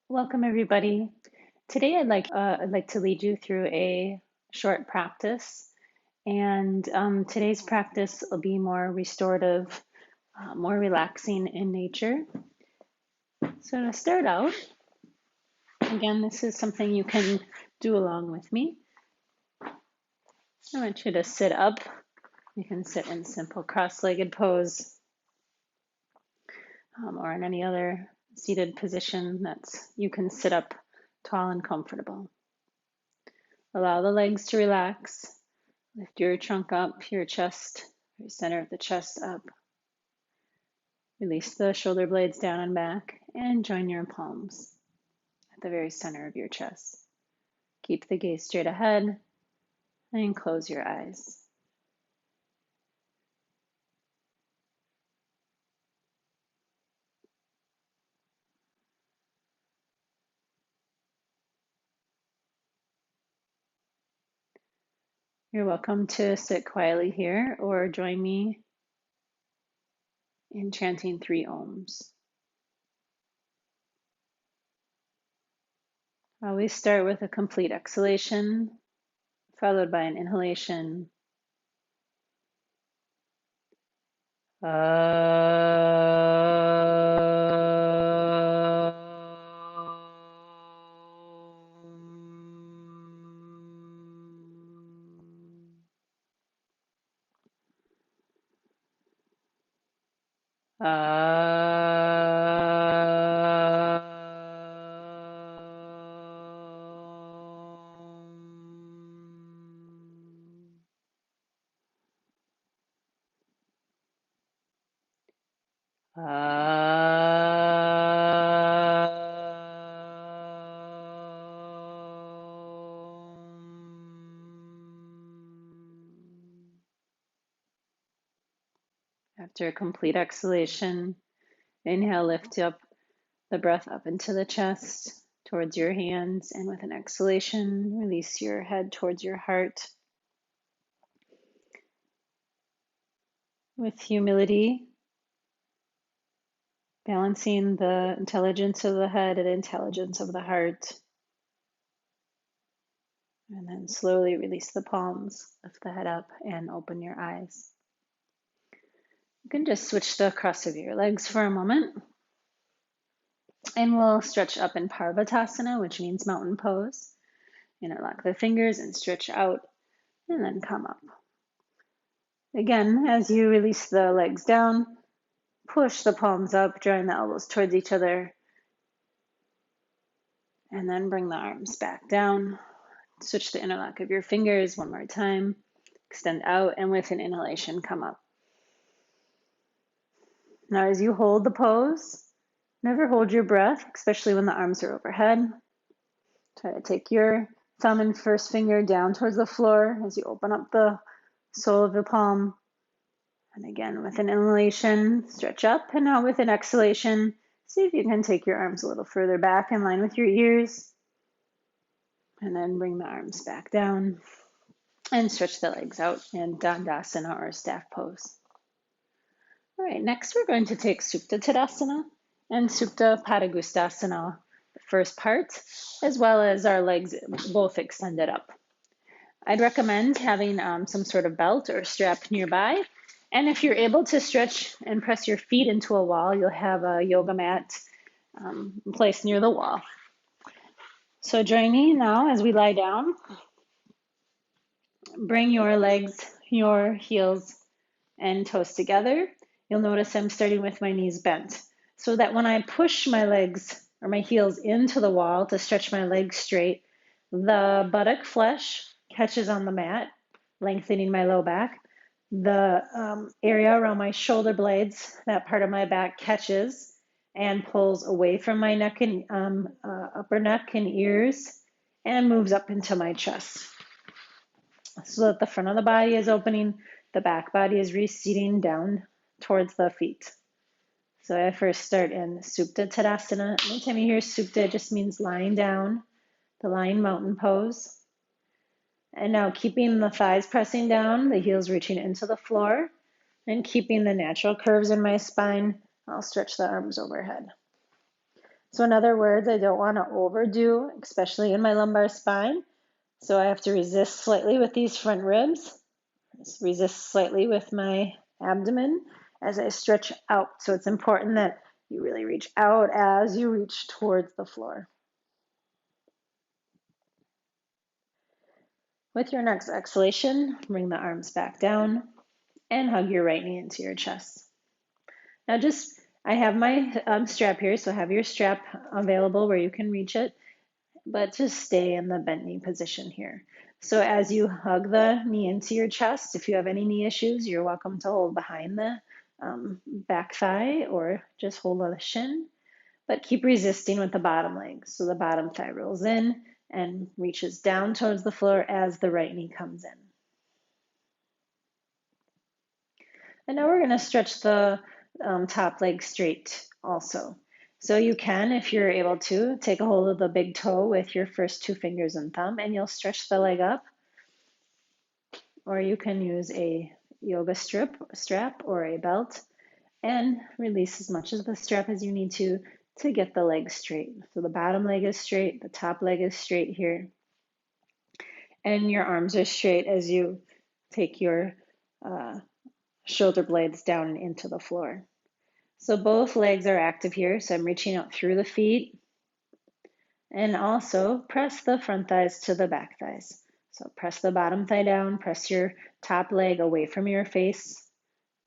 Welcome, everybody. Today, I'd like to lead you through a short practice, and today's practice will be more restorative, more relaxing in nature. So to start out, again, this is something you can do along with me. I want you to sit up. You can sit in simple cross-legged pose, or in any other seated position that's you can sit up tall and comfortable. Allow the legs to relax. Lift your trunk up, your chest, your center of the chest up. Release the shoulder blades down and back, and join your palms at the very center of your chest. Keep the gaze straight ahead, and close your eyes. You're welcome to sit quietly here or join me in chanting 3 ohms. Always start with a complete exhalation, followed by an inhalation. After a complete exhalation, inhale, lift up the breath up into the chest, towards your hands, and with an exhalation, release your head towards your heart. With humility, balancing the intelligence of the head and intelligence of the heart. And then slowly release the palms, lift the head up, and open your eyes. You can just switch the cross of your legs for a moment. And we'll stretch up in Paravatasana, which means mountain pose. Interlock the fingers and stretch out, and then come up. Again, as you release the legs down, push the palms up, drawing the elbows towards each other. And then bring the arms back down. Switch the interlock of your fingers one more time. Extend out, and with an inhalation, come up. Now, as you hold the pose, never hold your breath, especially when the arms are overhead. Try to take your thumb and first finger down towards the floor as you open up the sole of the palm. And again, with an inhalation, stretch up. And now with an exhalation, see if you can take your arms a little further back in line with your ears. And then bring the arms back down and stretch the legs out in Dandasana or staff pose. All right, next we're going to take Supta Tadasana and Supta Padangusthasana, the first part, as well as our legs both extended up. I'd recommend having some sort of belt or strap nearby. And if you're able to stretch and press your feet into a wall, you'll have a yoga mat placed near the wall. So join me now as we lie down. Bring your legs, your heels, and toes together. You'll notice I'm starting with my knees bent, so that when I push my legs or my heels into the wall to stretch my legs straight, the buttock flesh catches on the mat, lengthening my low back. The area around my shoulder blades, that part of my back, catches and pulls away from my neck and upper neck and ears and moves up into my chest. So that the front of the body is opening, the back body is receding down towards the feet. So I first start in Supta Tadasana. Anytime you hear Supta, it just means lying down, the lying mountain pose. And now keeping the thighs pressing down, the heels reaching into the floor, and keeping the natural curves in my spine, I'll stretch the arms overhead. So in other words, I don't want to overdo, especially in my lumbar spine. So I have to resist slightly with these front ribs, resist slightly with my abdomen as I stretch out. So it's important that you really reach out as you reach towards the floor. With your next exhalation, bring the arms back down and hug your right knee into your chest. Now I have my strap here, so have your strap available where you can reach it, but just stay in the bent knee position here. So as you hug the knee into your chest, if you have any knee issues, you're welcome to hold behind the back thigh or just hold the shin, but keep resisting with the bottom leg. So the bottom thigh rolls in and reaches down towards the floor as the right knee comes in. And now we're going to stretch the top leg straight also. So you can, if you're able to, take a hold of the big toe with your first two fingers and thumb, and you'll stretch the leg up. Or you can use a yoga strap or a belt and release as much of the strap as you need to get the leg straight. So the bottom leg is straight, the top leg is straight here, and your arms are straight as you take your shoulder blades down and into the floor. So both legs are active here. So I'm reaching out through the feet and also press the front thighs to the back thighs. So press the bottom thigh down, press your top leg away from your face,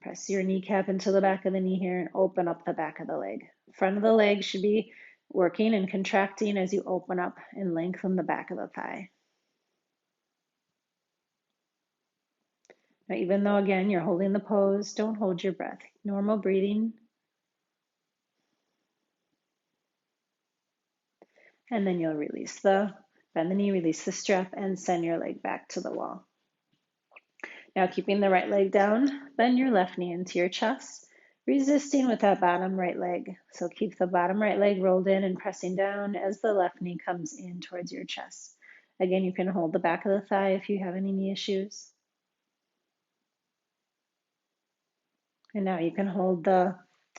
press your kneecap into the back of the knee here and open up the back of the leg. Front of the leg should be working and contracting as you open up and lengthen the back of the thigh. Now, even though, again, you're holding the pose, don't hold your breath. Normal breathing. And then you'll bend the knee, release the strap, and send your leg back to the wall. Now, keeping the right leg down, bend your left knee into your chest, resisting with that bottom right leg. So keep the bottom right leg rolled in and pressing down as the left knee comes in towards your chest. Again, you can hold the back of the thigh if you have any knee issues. And now you can hold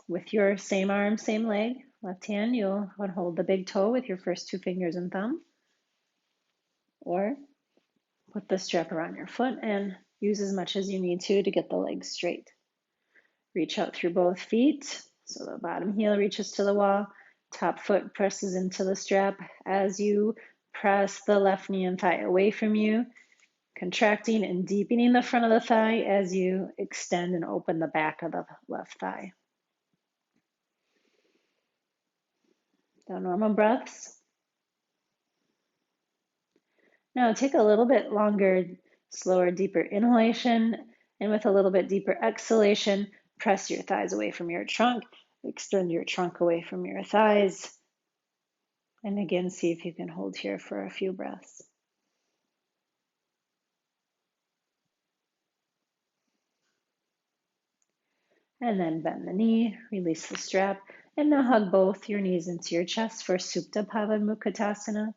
with your same arm, same leg, left hand, you'll hold the big toe with your first two fingers and thumb, or put the strap around your foot and use as much as you need to get the legs straight. Reach out through both feet. So the bottom heel reaches to the wall, top foot presses into the strap as you press the left knee and thigh away from you, contracting and deepening the front of the thigh as you extend and open the back of the left thigh. Now, normal breaths. Now take a little bit longer, slower, deeper inhalation, and with a little bit deeper exhalation, press your thighs away from your trunk, extend your trunk away from your thighs, and again, see if you can hold here for a few breaths. And then bend the knee, release the strap, and now hug both your knees into your chest for Supta Pavanmukhatasana.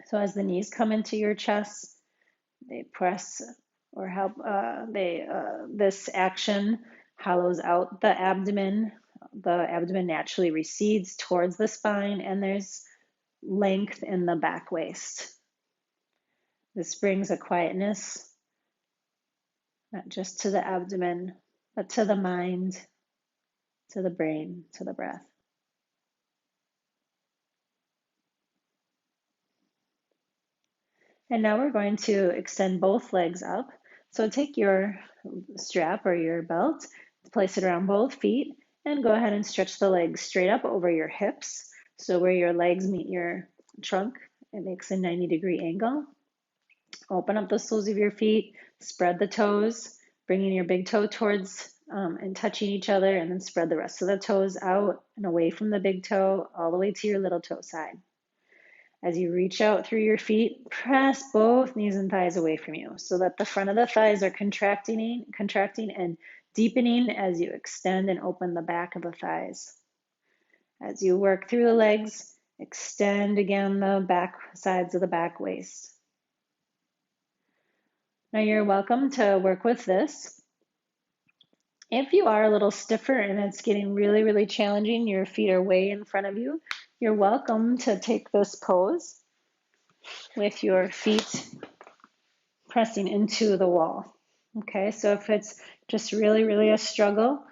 So as the knees come into your chest, they press or help, this action hollows out the abdomen. The abdomen naturally recedes towards the spine, and there's length in the back waist. This brings a quietness, not just to the abdomen, but to the mind, to the brain, to the breath. And now we're going to extend both legs up. So take your strap or your belt, place it around both feet, and go ahead and stretch the legs straight up over your hips. So where your legs meet your trunk, it makes a 90-degree angle. Open up the soles of your feet, spread the toes, bringing your big toe towards and touching each other, and then spread the rest of the toes out and away from the big toe, all the way to your little toe side. As you reach out through your feet, press both knees and thighs away from you so that the front of the thighs are contracting and deepening as you extend and open the back of the thighs. As you work through the legs, extend again the back sides of the back waist. Now you're welcome to work with this If you are a little stiffer and it's getting really, really challenging, your feet are way in front of you, you're welcome to take this pose with your feet pressing into the wall. Okay, so if it's just really, really a struggle,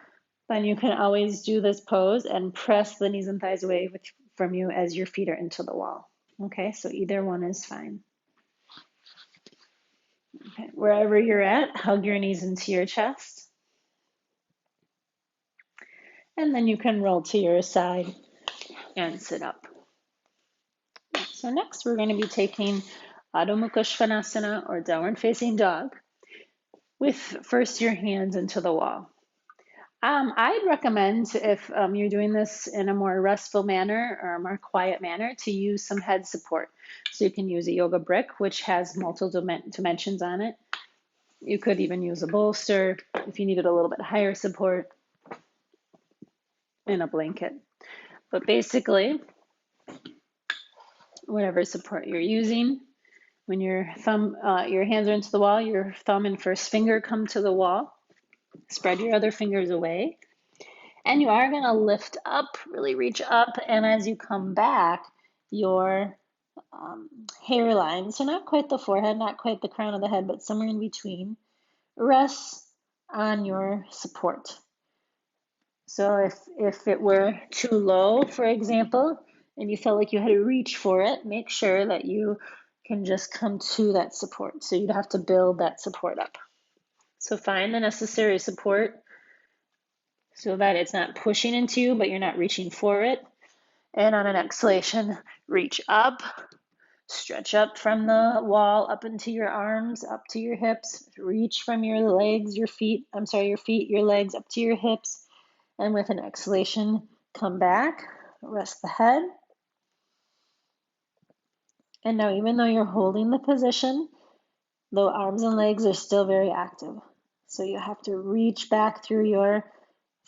then you can always do this pose and press the knees and thighs away from you as your feet are into the wall. Okay, so either one is fine. Okay, wherever you're at, hug your knees into your chest. And then you can roll to your side and sit up. So next we're going to be taking Adho Mukha Svanasana, or downward facing dog, with first your hands into the wall. I'd recommend, if you're doing this in a more restful manner or a more quiet manner, to use some head support. So you can use a yoga brick, which has multiple dimensions on it. You could even use a bolster if you needed a little bit higher support, and a blanket. But basically, whatever support you're using, when your hands are into the wall, your thumb and first finger come to the wall. Spread your other fingers away. And you are going to lift up, really reach up. And as you come back, your hairline, so not quite the forehead, not quite the crown of the head, but somewhere in between, rests on your support. So if it were too low, for example, and you felt like you had to reach for it, make sure that you can just come to that support. So you'd have to build that support up. So find the necessary support so that it's not pushing into you, but you're not reaching for it. And on an exhalation, reach up, stretch up from the wall, up into your arms, up to your hips, reach from your legs, your feet, your legs up to your hips. And with an exhalation, come back, rest the head. And now, even though you're holding the position, the arms and legs are still very active. So you have to reach back through your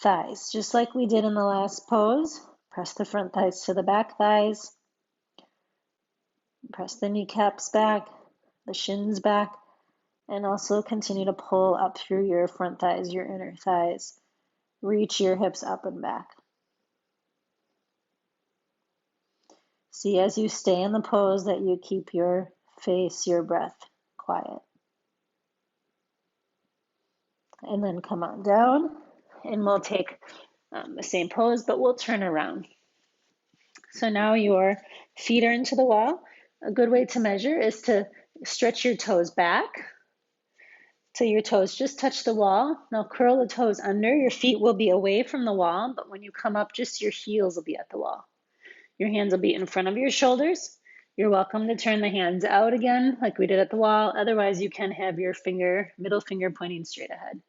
thighs, just like we did in the last pose. Press the front thighs to the back thighs. Press the kneecaps back, the shins back, and also continue to pull up through your front thighs, your inner thighs. Reach your hips up and back. See, as you stay in the pose, that you keep your face, your breath quiet. And then come on down, and we'll take the same pose, but we'll turn around. So now your feet are into the wall. A good way to measure is to stretch your toes back till your toes just touch the wall. Now curl the toes under. Your feet will be away from the wall, but when you come up, just your heels will be at the wall. Your hands will be in front of your shoulders. You're welcome to turn the hands out again like we did at the wall. Otherwise, you can have your middle finger pointing straight ahead.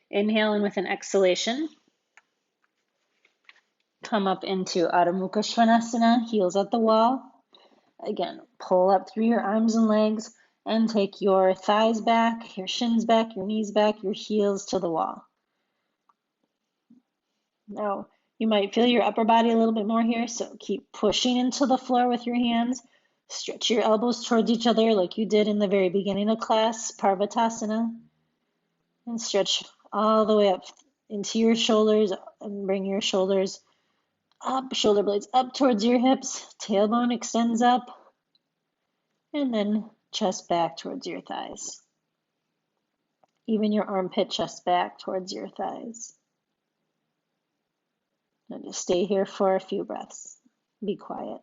Inhale, and with an exhalation, come up into Adho Mukha Svanasana, heels at the wall. Again, pull up through your arms and legs and take your thighs back, your shins back, your knees back, your heels to the wall. Now, you might feel your upper body a little bit more here, so keep pushing into the floor with your hands. Stretch your elbows towards each other like you did in the very beginning of class, Paravatasana. And stretch all the way up into your shoulders and bring your shoulders up, shoulder blades up towards your hips. Tailbone extends up. And then chest back towards your thighs. Even your armpit chest back towards your thighs. Now just stay here for a few breaths. Be quiet.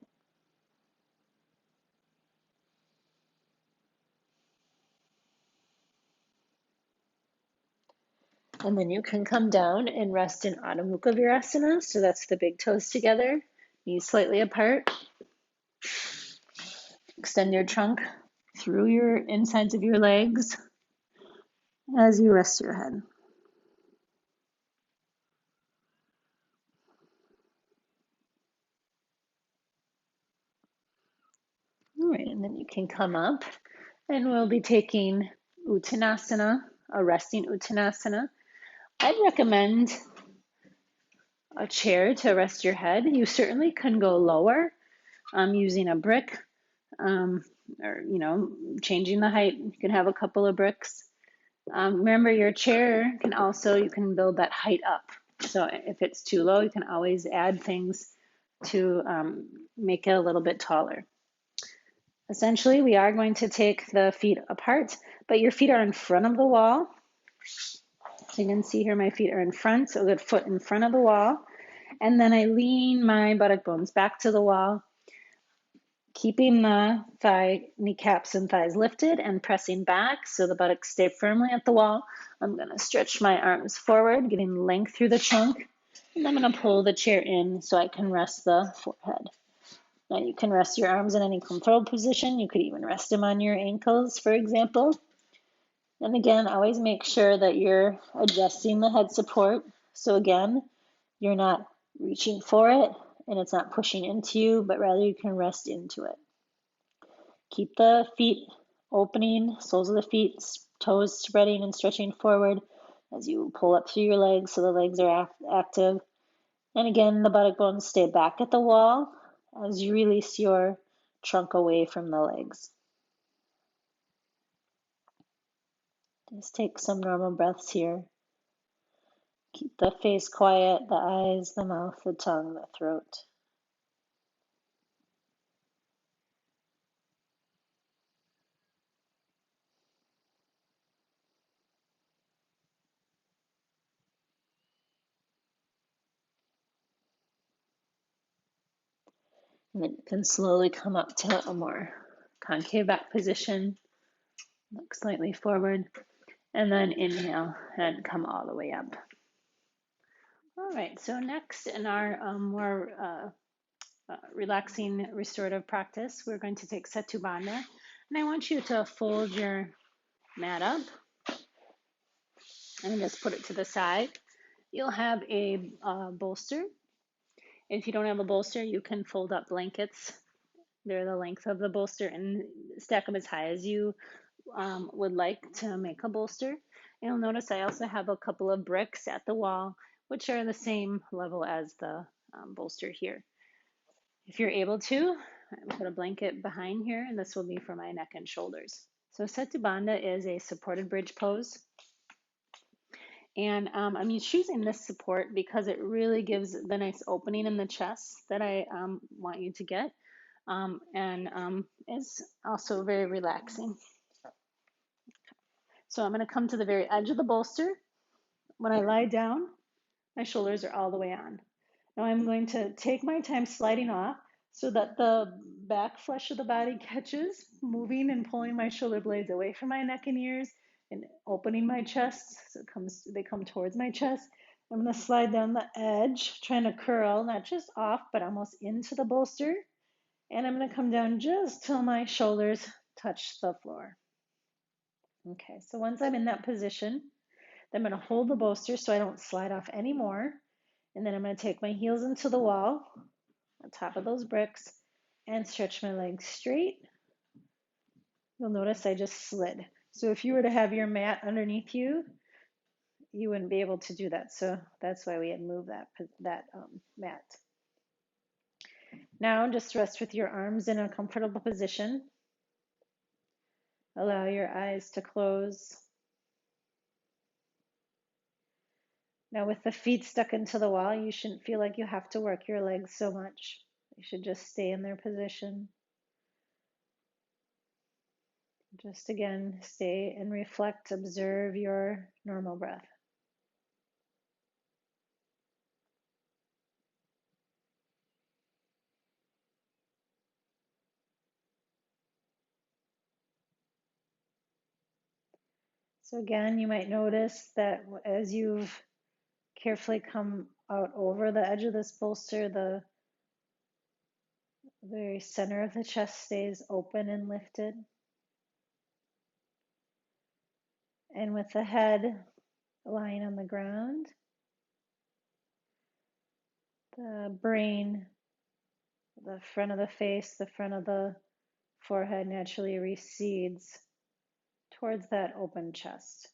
And then you can come down and rest in Adho Mukha Virasana. So that's the big toes together, knees slightly apart. Extend your trunk through your insides of your legs as you rest your head. All right, and then you can come up, and we'll be taking Uttanasana, a resting Uttanasana. I'd recommend a chair to rest your head. You certainly can go lower using a brick or, changing the height. You can have a couple of bricks. Remember, your chair can also, you can build that height up. So if it's too low, you can always add things to make it a little bit taller. Essentially, we are going to take the feet apart, but your feet are in front of the wall. So you can see here my feet are in front, so a good foot in front of the wall. And then I lean my buttock bones back to the wall, keeping the kneecaps and thighs lifted and pressing back so the buttocks stay firmly at the wall. I'm going to stretch my arms forward, getting length through the trunk. And I'm going to pull the chair in so I can rest the forehead. Now you can rest your arms in any comfortable position. You could even rest them on your ankles, for example. And again, always make sure that you're adjusting the head support. So again, you're not reaching for it and it's not pushing into you, but rather you can rest into it. Keep the feet opening, soles of the feet, toes spreading and stretching forward as you pull up through your legs so the legs are active. And again, the buttock bones stay back at the wall as you release your trunk away from the legs. Just take some normal breaths here. Keep the face quiet, the eyes, the mouth, the tongue, the throat. And then you can slowly come up to a more concave back position. Look slightly forward. And then inhale and come all the way up. All right, so next in our more relaxing restorative practice, we're going to take Setu Bandha. And I want you to fold your mat up and just put it to the side. You'll have a bolster. If you don't have a bolster, you can fold up blankets. They're the length of the bolster and stack them as high as you would like to make a bolster. You'll notice I also have a couple of bricks at the wall, which are the same level as the bolster here. If you're able to, put a blanket behind here, and this will be for my neck and shoulders. So Setu Bandha is a supported bridge pose. And I'm choosing this support because it really gives the nice opening in the chest that I want you to get. And is also very relaxing. So I'm going to come to the very edge of the bolster. When I lie down, my shoulders are all the way on. Now I'm going to take my time sliding off so that the back flesh of the body catches, moving and pulling my shoulder blades away from my neck and ears and opening my chest so they come towards my chest. I'm going to slide down the edge, trying to curl, not just off, but almost into the bolster. And I'm going to come down just till my shoulders touch the floor. Okay, so once I'm in that position, I'm going to hold the bolster so I don't slide off anymore. And then I'm going to take my heels into the wall on top of those bricks and stretch my legs straight. You'll notice I just slid. So if you were to have your mat underneath you, you wouldn't be able to do that. So that's why we had moved that mat. Now just rest with your arms in a comfortable position. Allow your eyes to close. Now with the feet stuck into the wall, you shouldn't feel like you have to work your legs so much. You should just stay in their position. Just again, stay and reflect, observe your normal breath. So again, you might notice that as you've carefully come out over the edge of this bolster, the very center of the chest stays open and lifted. And with the head lying on the ground, the brain, the front of the face, the front of the forehead naturally recedes towards that open chest.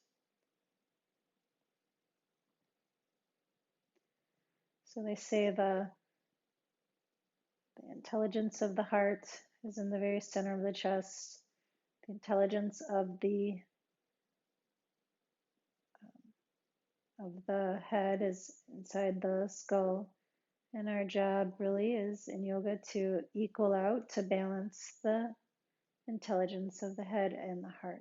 So they say the intelligence of the heart is in the very center of the chest. The intelligence of the of the head is inside the skull. And our job really is in yoga to equal out, to balance the intelligence of the head and the heart.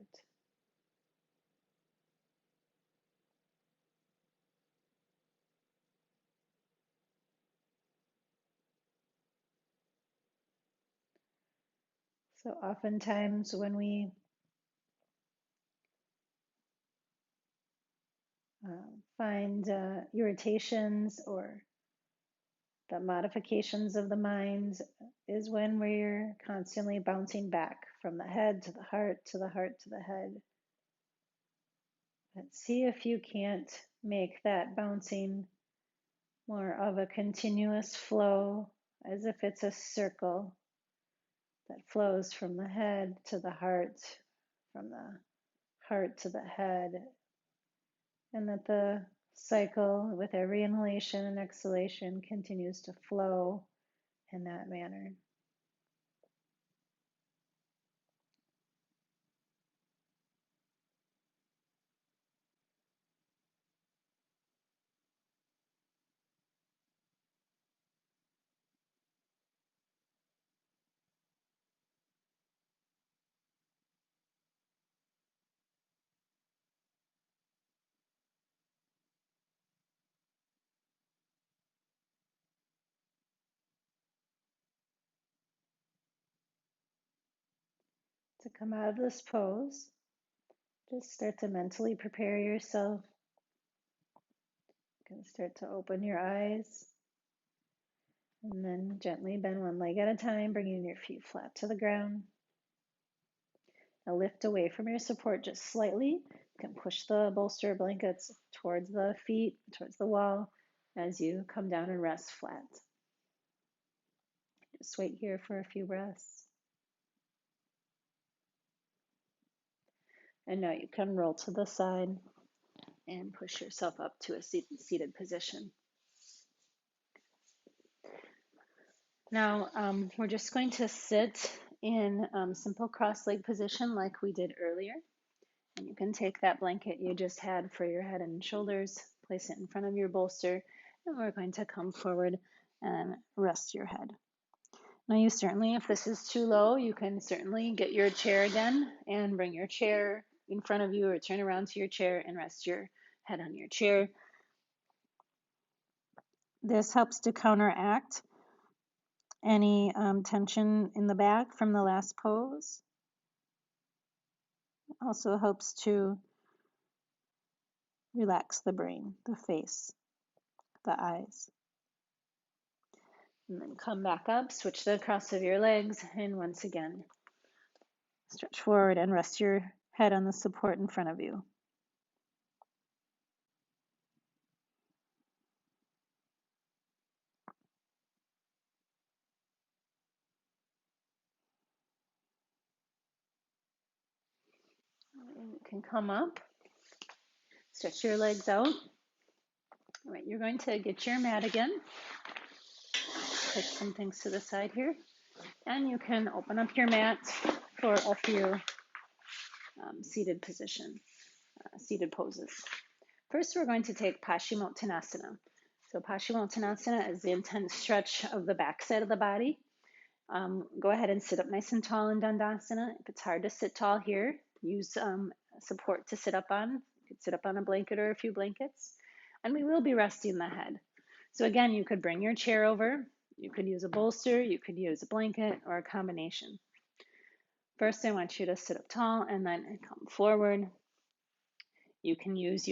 So oftentimes when we find irritations or the modifications of the mind is when we're constantly bouncing back from the head to the heart to the heart to the head. But see if you can't make that bouncing more of a continuous flow, as if it's a circle that flows from the head to the heart, from the heart to the head, and that the cycle with every inhalation and exhalation continues to flow in that manner. To come out of this pose, just start to mentally prepare yourself. You can start to open your eyes and then gently bend one leg at a time, bringing your feet flat to the ground. Now lift away from your support just slightly. You can push the bolster blankets towards the feet, towards the wall as you come down and rest flat. Just wait here for a few breaths. And now you can roll to the side and push yourself up to a seated position. Now we're just going to sit in simple cross-leg position like we did earlier. And you can take that blanket you just had for your head and shoulders, place it in front of your bolster, and we're going to come forward and rest your head. Now you certainly, if this is too low, you can certainly get your chair again and bring your chair in front of you or turn around to your chair and rest your head on your chair. This helps to counteract any tension in the back from the last pose. It also helps to relax the brain, the face, the eyes. And then come back up, switch the cross of your legs, and once again, stretch forward and rest your head on the support in front of you. And you can come up, stretch your legs out. All right, you're going to get your mat again. Put some things to the side here. And you can open up your mat for a few seated poses. First, we're going to take Pashimo Tanasana. So Pashimo Tanasana is the intense stretch of the backside of the body. Go ahead and sit up nice and tall in Dandasana. If it's hard to sit tall here, use support to sit up on. You could sit up on a blanket or a few blankets. And we will be resting the head. So again, you could bring your chair over. You could use a bolster. You could use a blanket or a combination. First, I want you to sit up tall and then come forward. You can use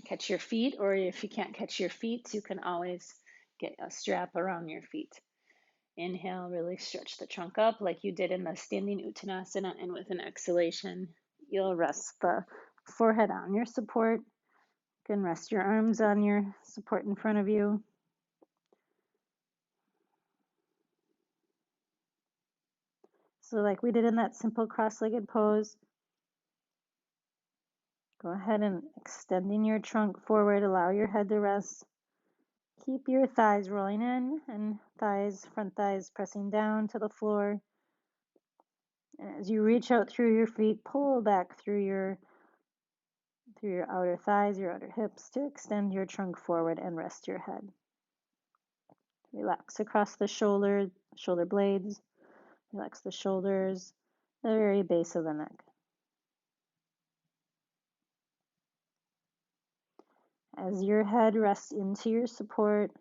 catch your feet, or if you can't catch your feet, you can always get a strap around your feet. Inhale, really stretch the trunk up like you did in the standing Uttanasana, and with an exhalation, you'll rest the forehead on your support. You can rest your arms on your support in front of you. So like we did in that simple cross-legged pose, go ahead and extending your trunk forward, allow your head to rest. Keep your thighs rolling in and front thighs pressing down to the floor. And as you reach out through your feet, pull back through your through your outer thighs, your outer hips to extend your trunk forward and rest your head. Relax across the shoulder blades. Relax the shoulders, the very base of the neck. As your head rests into your support,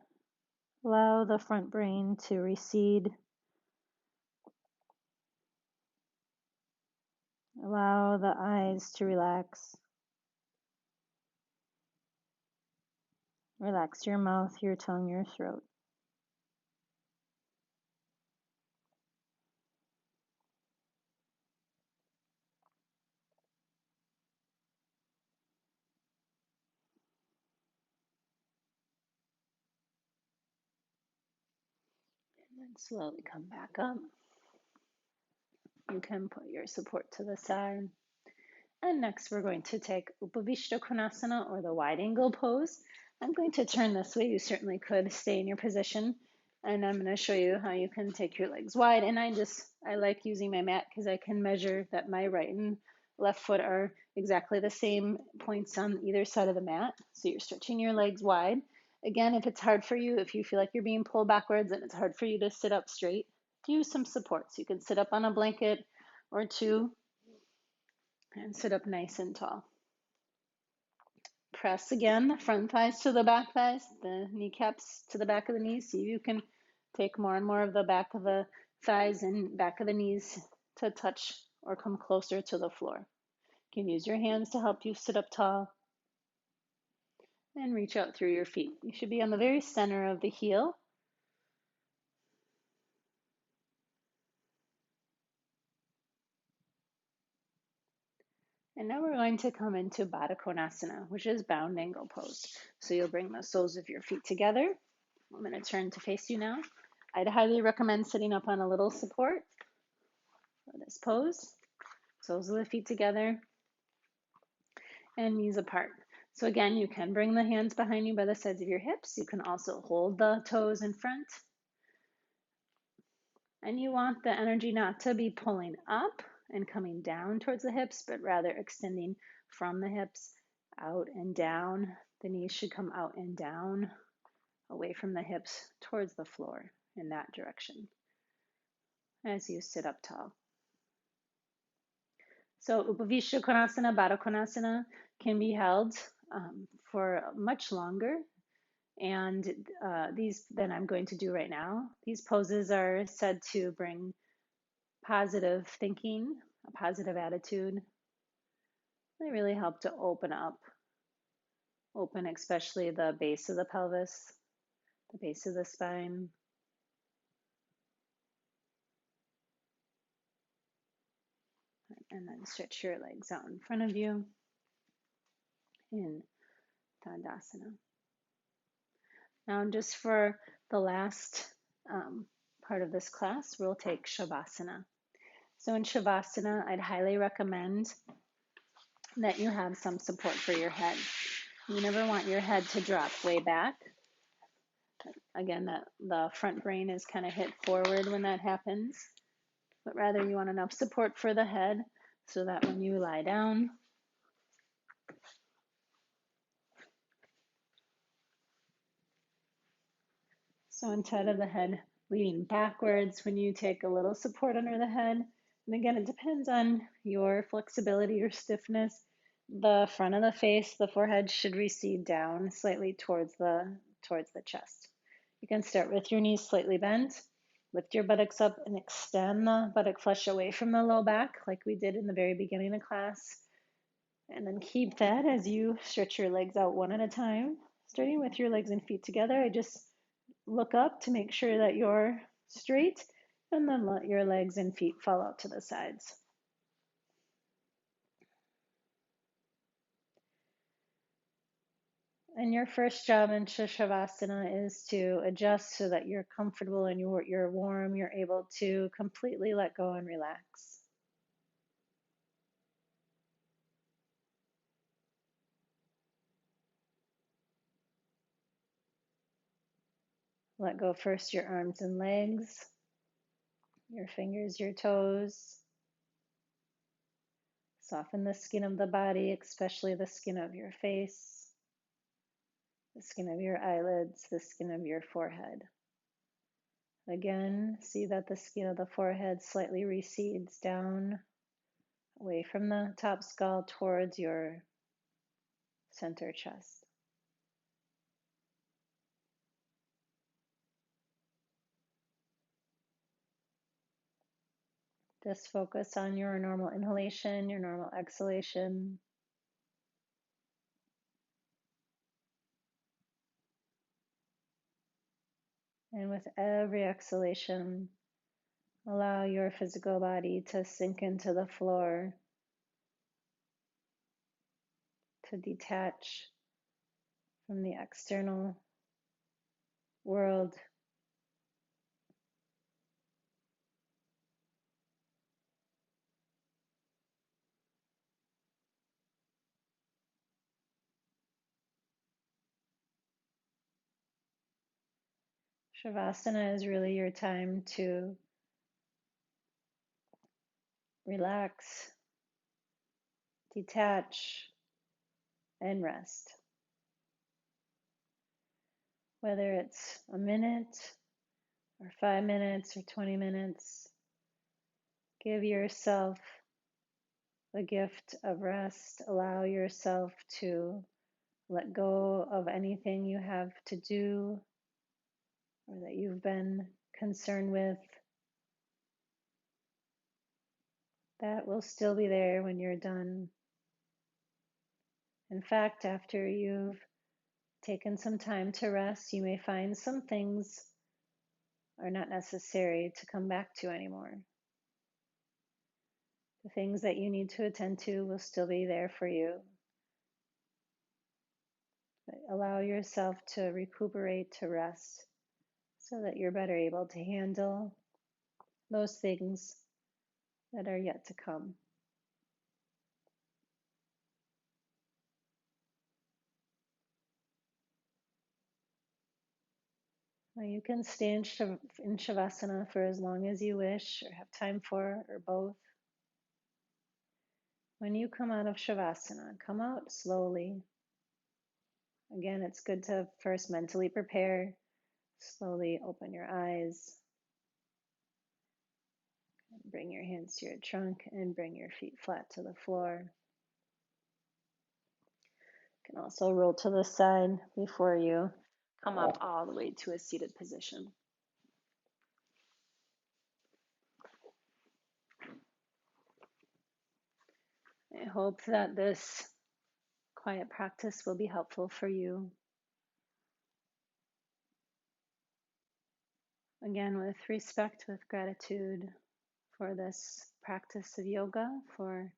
allow the front brain to recede. Allow the eyes to relax. Relax your mouth, your tongue, your throat. And then slowly come back up. You can put your support to the side. And next we're going to take Upavishta Konasana, or the wide angle pose. I'm going to turn this way. You certainly could stay in your position. And I'm going to show you how you can take your legs wide. And I like using my mat because I can measure that my right and left foot are exactly the same points on either side of the mat. So you're stretching your legs wide. Again, if it's hard for you, if you feel like you're being pulled backwards and it's hard for you to sit up straight, use some support. So you can sit up on a blanket or two and sit up nice and tall. Press again, the front thighs to the back thighs, the kneecaps to the back of the knees. See if you can take more and more of the back of the thighs and back of the knees to touch or come closer to the floor. You can use your hands to help you sit up tall and reach out through your feet. You should be on the very center of the heel. And now we're going to come into Badakonasana, which is bound angle pose. So you'll bring the soles of your feet together. I'm going to turn to face you now. I'd highly recommend sitting up on a little support for this pose. Soles of the feet together and knees apart. So again, you can bring the hands behind you by the sides of your hips. You can also hold the toes in front. And you want the energy not to be pulling up and coming down towards the hips, but rather extending from the hips out and down. The knees should come out and down, away from the hips towards the floor in that direction as you sit up tall. So Upavishta Konasana, Badakonasana can be held for much longer, and these that I'm going to do right now, these poses are said to bring positive thinking, a positive attitude. They really help to open especially the base of the pelvis, the base of the spine. And then stretch your legs out in front of you in Dandasana. Now, just for the last part of this class, we'll take Shavasana. So in Shavasana, I'd highly recommend that you have some support for your head. You never want your head to drop way back. Again, that the front brain is kind of hit forward when that happens, but rather you want enough support for the head so that when you lie down, so instead of the head leaning backwards, when you take a little support under the head, and again, it depends on your flexibility or stiffness, the front of the face, the forehead should recede down slightly towards the chest. You can start with your knees slightly bent, lift your buttocks up and extend the buttock flesh away from the low back like we did in the very beginning of class. And then keep that as you stretch your legs out one at a time, starting with your legs and feet together. I just look up to make sure that you're straight, and then let your legs and feet fall out to the sides. And your first job in Shavasana is to adjust so that you're comfortable and you're warm, you're able to completely let go and relax. Let go first your arms and legs, your fingers, your toes. Soften the skin of the body, especially the skin of your face, the skin of your eyelids, the skin of your forehead. Again, see that the skin of the forehead slightly recedes down away from the top skull towards your center chest. Just focus on your normal inhalation, your normal exhalation. And with every exhalation, allow your physical body to sink into the floor, to detach from the external world. Shavasana is really your time to relax, detach, and rest. Whether it's a minute or 5 minutes or 20 minutes, give yourself the gift of rest. Allow yourself to let go of anything you have to do or that you've been concerned with. That will still be there when you're done. In fact, after you've taken some time to rest, you may find some things are not necessary to come back to anymore. The things that you need to attend to will still be there for you. But allow yourself to recuperate, to rest, so that you're better able to handle those things that are yet to come. Now you can stay in Shavasana for as long as you wish or have time for, or both. When you come out of Shavasana, come out slowly. Again, it's good to first mentally prepare. Slowly open your eyes. Bring your hands to your trunk and bring your feet flat to the floor. You can also roll to the side before you come up all the way to a seated position. I hope that this quiet practice will be helpful for you. Again, with respect, with gratitude for this practice of yoga, for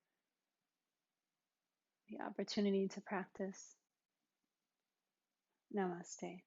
the opportunity to practice. Namaste.